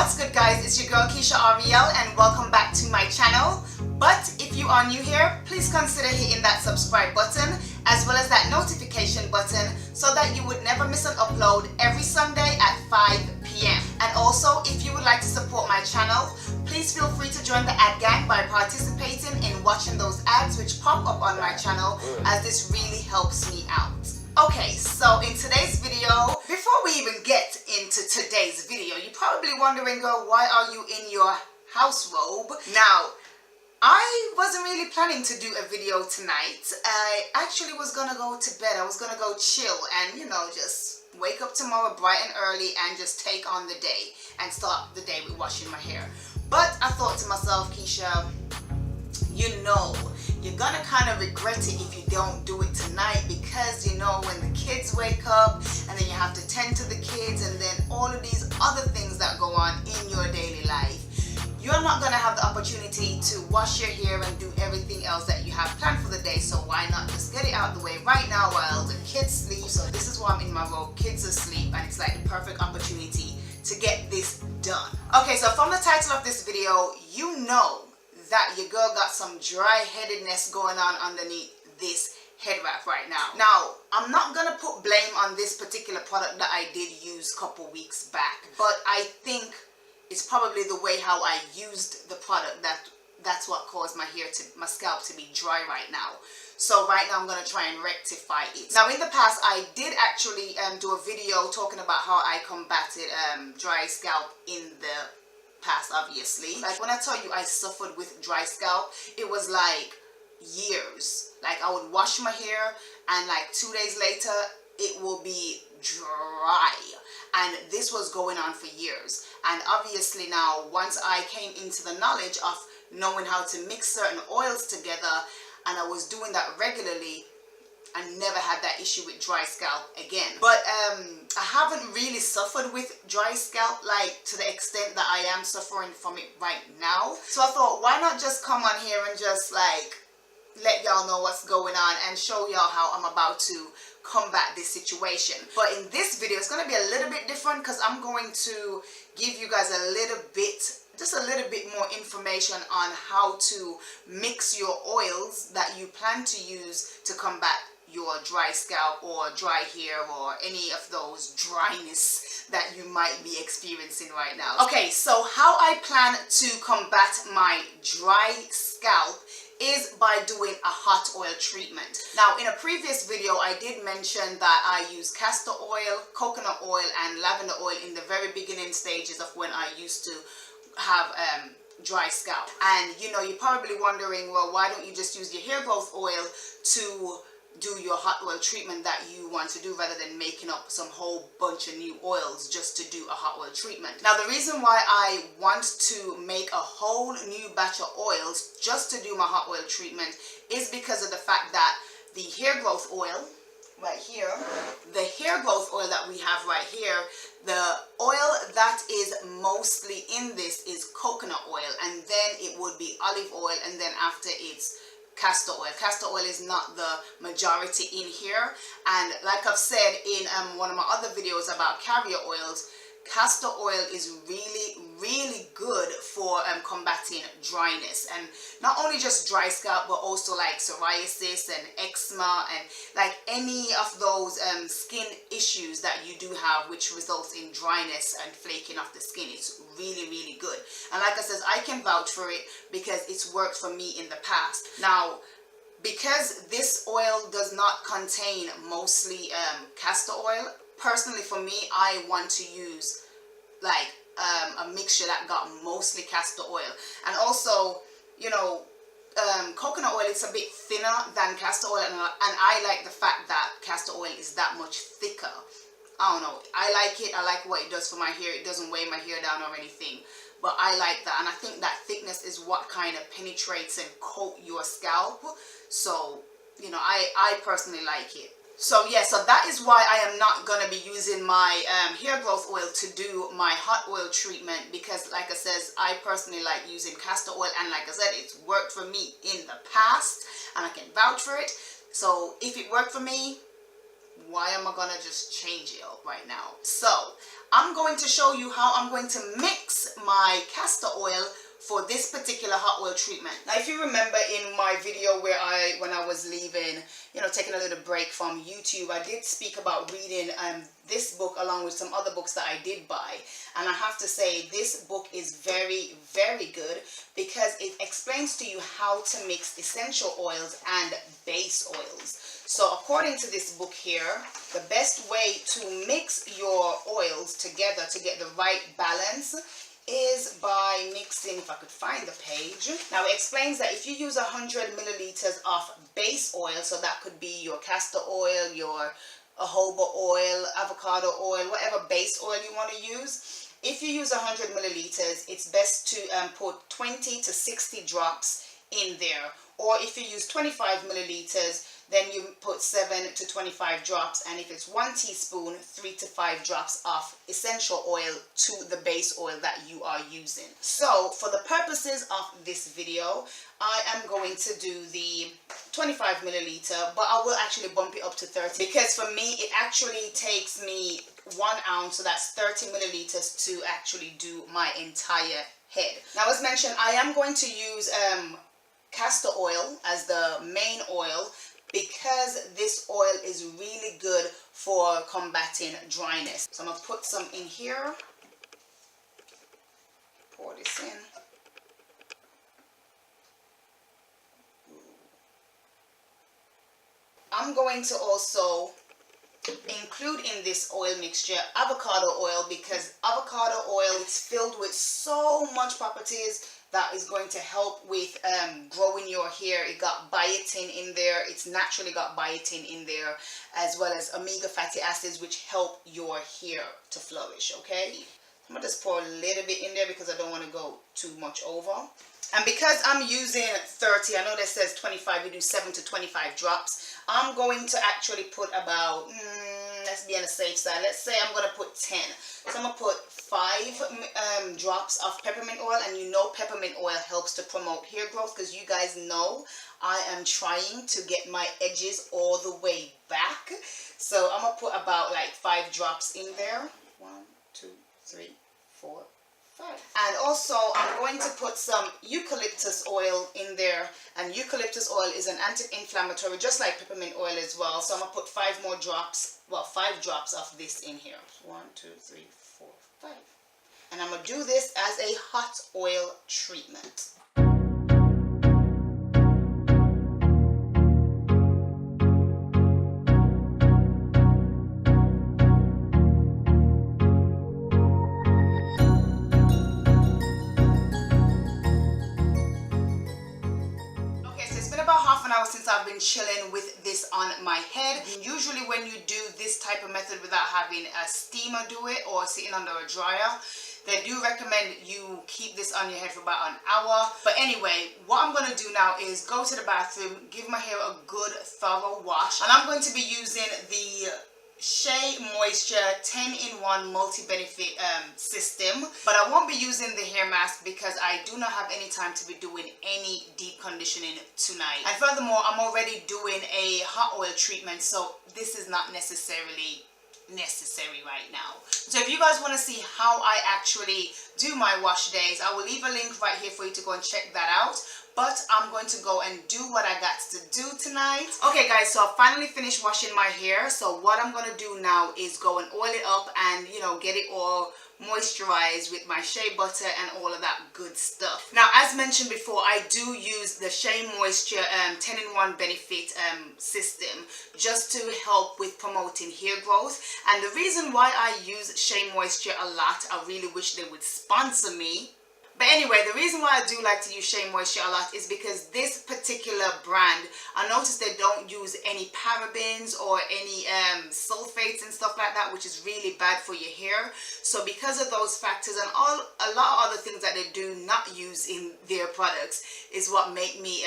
What's good, guys? It's your girl Kiesha Arielle and welcome back to my channel. But if you are new here, please consider hitting that subscribe button as well as that notification button so that you would never miss an upload every Sunday at 5 p.m. And also, if you would like to support my channel, please feel free to join the ad gang by participating in watching those ads which pop up on my channel, as this really helps me out. Okay, so in today's video, before we even get into today's video, you're probably wondering, girl, why are you in your house robe? Now, I wasn't really planning to do a video tonight. I actually was gonna go to bed. I was gonna go chill and, just wake up tomorrow bright and early and just take on the day and start the day with washing my hair. But I thought to myself, Kiesha, you're gonna kind of regret it if you don't do it tonight, because when the kids wake up and then you have to tend to the kids and then all of these other things that go on in your daily life, you're not gonna have the opportunity to wash your hair and do everything else that you have planned for the day. So why not just get it out the way right now while the kids sleep? So this is why I'm in my robe, kids asleep, and it's like the perfect opportunity to get this done. Okay, so from the title of this video, you know that your girl got some dry-headedness going on underneath this head wrap right now. Now, I'm not gonna put blame on this particular product that I did use a couple weeks back, but I think it's probably the way how I used the product that's what caused my scalp to be dry right now. So right now I'm gonna try and rectify it. Now, in the past, I did actually do a video talking about how I combated dry scalp in the past, obviously. Like, when I tell you I suffered with dry scalp, it was like years. Like, I would wash my hair and like 2 days later it will be dry, and this was going on for years. And obviously now, once I came into the knowledge of knowing how to mix certain oils together, and I was doing that regularly, I never had that issue with dry scalp again. But I haven't really suffered with dry scalp like to the extent that I am suffering from it right now. So I thought, why not just come on here and just like let y'all know what's going on and show y'all how I'm about to combat this situation. But in this video, it's going to be a little bit different because I'm going to give you guys just a little bit more information on how to mix your oils that you plan to use to combat your dry scalp or dry hair or any of those dryness that you might be experiencing right now. Okay, so how I plan to combat my dry scalp is by doing a hot oil treatment. Now, in a previous video, I did mention that I use castor oil, coconut oil, and lavender oil in the very beginning stages of when I used to have dry scalp. And you're probably wondering, well, why don't you just use your hair growth oil to do your hot oil treatment that you want to do, rather than making up some whole bunch of new oils just to do a hot oil treatment. Now, the reason why I want to make a whole new batch of oils just to do my hot oil treatment is because of the fact that the hair growth oil right here, the hair growth oil that we have right here, the oil that is mostly in this is coconut oil, and then it would be olive oil, and then after it's castor oil. Castor oil is not the majority in here, and like I've said in one of my other videos about carrier oils, castor oil is really good for combating dryness, and not only just dry scalp but also like psoriasis and eczema and like any of those skin issues that you do have which results in dryness and flaking off the skin. It's really good, and like I said, I can vouch for it because it's worked for me in the past. Now, because this oil does not contain mostly castor oil, personally for me, I want to use like a mixture that got mostly castor oil. And also, coconut oil is a bit thinner than castor oil, and I like the fact that castor oil is that much thicker. I don't know, I like it. I like what it does for my hair. It doesn't weigh my hair down or anything, but I like that, and I think that thickness is what kind of penetrates and coat your scalp. So I personally like it. So yeah, so that is why I am not going to be using my hair growth oil to do my hot oil treatment, because like I said, I personally like using castor oil, and like I said, it's worked for me in the past and I can vouch for it. So if it worked for me, why am I gonna just change it up right now? So I'm going to show you how I'm going to mix my castor oil for this particular hot oil treatment. Now, if you remember in my video where when I was leaving, you know, taking a little break from YouTube, I did speak about reading this book along with some other books that I did buy. And I have to say, this book is very, very good because it explains to you how to mix essential oils and base oils. So according to this book here, the best way to mix your oils together to get the right balance is by mixing, if I could find the page. Now it explains that if you use 100 milliliters of base oil, so that could be your castor oil, your jojoba oil, avocado oil, whatever base oil you want to use. If you use 100 milliliters, it's best to put 20 to 60 drops in there. Or if you use 25 milliliters, then you put 7 to 25 drops, and if it's 1 teaspoon, 3 to 5 drops of essential oil to the base oil that you are using. So for the purposes of this video, I am going to do the 25 milliliter, but I will actually bump it up to 30 because for me it actually takes me 1 ounce, so that's 30 milliliters to actually do my entire head. Now, as mentioned, I am going to use castor oil as the main oil because this oil is really good for combating dryness. So I'm going to put some in here. Pour this in. I'm going to also include in this oil mixture avocado oil because avocado oil is filled with so much properties that is going to help with growing your hair. It got biotin in there. It's naturally got biotin in there, as well as omega fatty acids, which help your hair to flourish, okay? I'm gonna just pour a little bit in there because I don't want to go too much over. And because I'm using 30, I know that says 25, we do 7 to 25 drops. I'm going to actually put about, let's be on the safe side. Let's say I'm going to put 10. So I'm going to put 5 drops of peppermint oil. And you know peppermint oil helps to promote hair growth because you guys know I am trying to get my edges all the way back. So I'm going to put about like 5 drops in there. 1, 2, 3, 4, 5. And also I'm going to put some eucalyptus oil in there, and eucalyptus oil is an anti-inflammatory just like peppermint oil as well. So I'm going to put 5 more drops, well 5 drops of this in here. 1, 2, 3, 4, 5. And I'm going to do this as a hot oil treatment. Since I've been chilling with this on my head. Usually when you do this type of method without having a steamer do it or sitting under a dryer, they do recommend you keep this on your head for about an hour. But anyway, what I'm going to do now is go to the bathroom, give my hair a good thorough wash, and I'm going to be using the Shea Moisture 10-in-1 multi-benefit system, but I won't be using the hair mask because I do not have any time to be doing any deep conditioning tonight. And furthermore, I'm already doing a hot oil treatment, so this is not necessarily necessary right now. So if you guys want to see how I actually do my wash days, I will leave a link right here for you to go and check that out. But I'm going to go and do what I got to do tonight. Okay guys, so I finally finished washing my hair. So what I'm going to do now is go and oil it up and, you know, get it all moisturized with my shea butter and all of that good stuff. Now, as mentioned before, I do use the Shea Moisture 10-in-1 benefit system just to help with promoting hair growth. And the reason why I use Shea Moisture a lot, I really wish they would sponsor me. But anyway, the reason why I do like to use Shea Moisture a lot is because this particular brand, I noticed they don't use any parabens or any sulfates and stuff like that, which is really bad for your hair. So because of those factors and a lot of other things that they do not use in their products is what make me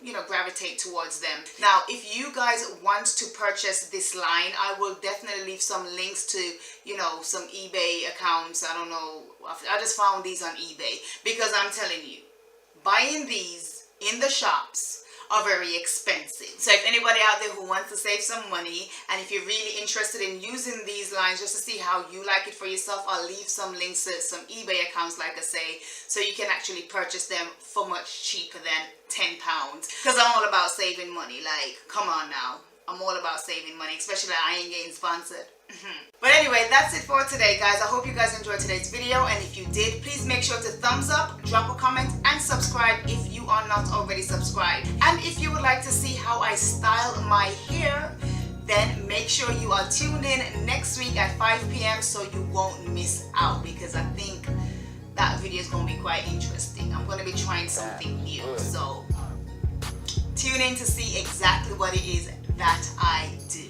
you know, gravitate towards them. Now, if you guys want to purchase this line, I will definitely leave some links to, you know, some eBay accounts. I don't know, I just found these on eBay because I'm telling you, buying these in the shops are very expensive. So if anybody out there who wants to save some money, and if you're really interested in using these lines just to see how you like it for yourself, I'll leave some links to some eBay accounts, like I say, so you can actually purchase them for much cheaper than £10. Because I'm all about saving money. Like, come on now. I'm all about saving money, especially that I ain't getting sponsored. But anyway, that's it for today, guys. I hope you guys enjoyed today's video, and if you did, please make sure to thumbs up, drop a comment, and subscribe if you are not already subscribed. And if you would like to see how I style my hair, then make sure you are tuned in next week at 5 p.m. so you won't miss out, because I think that video is going to be quite interesting. I'm going to be trying something new, so tune in to see exactly what it is that I do.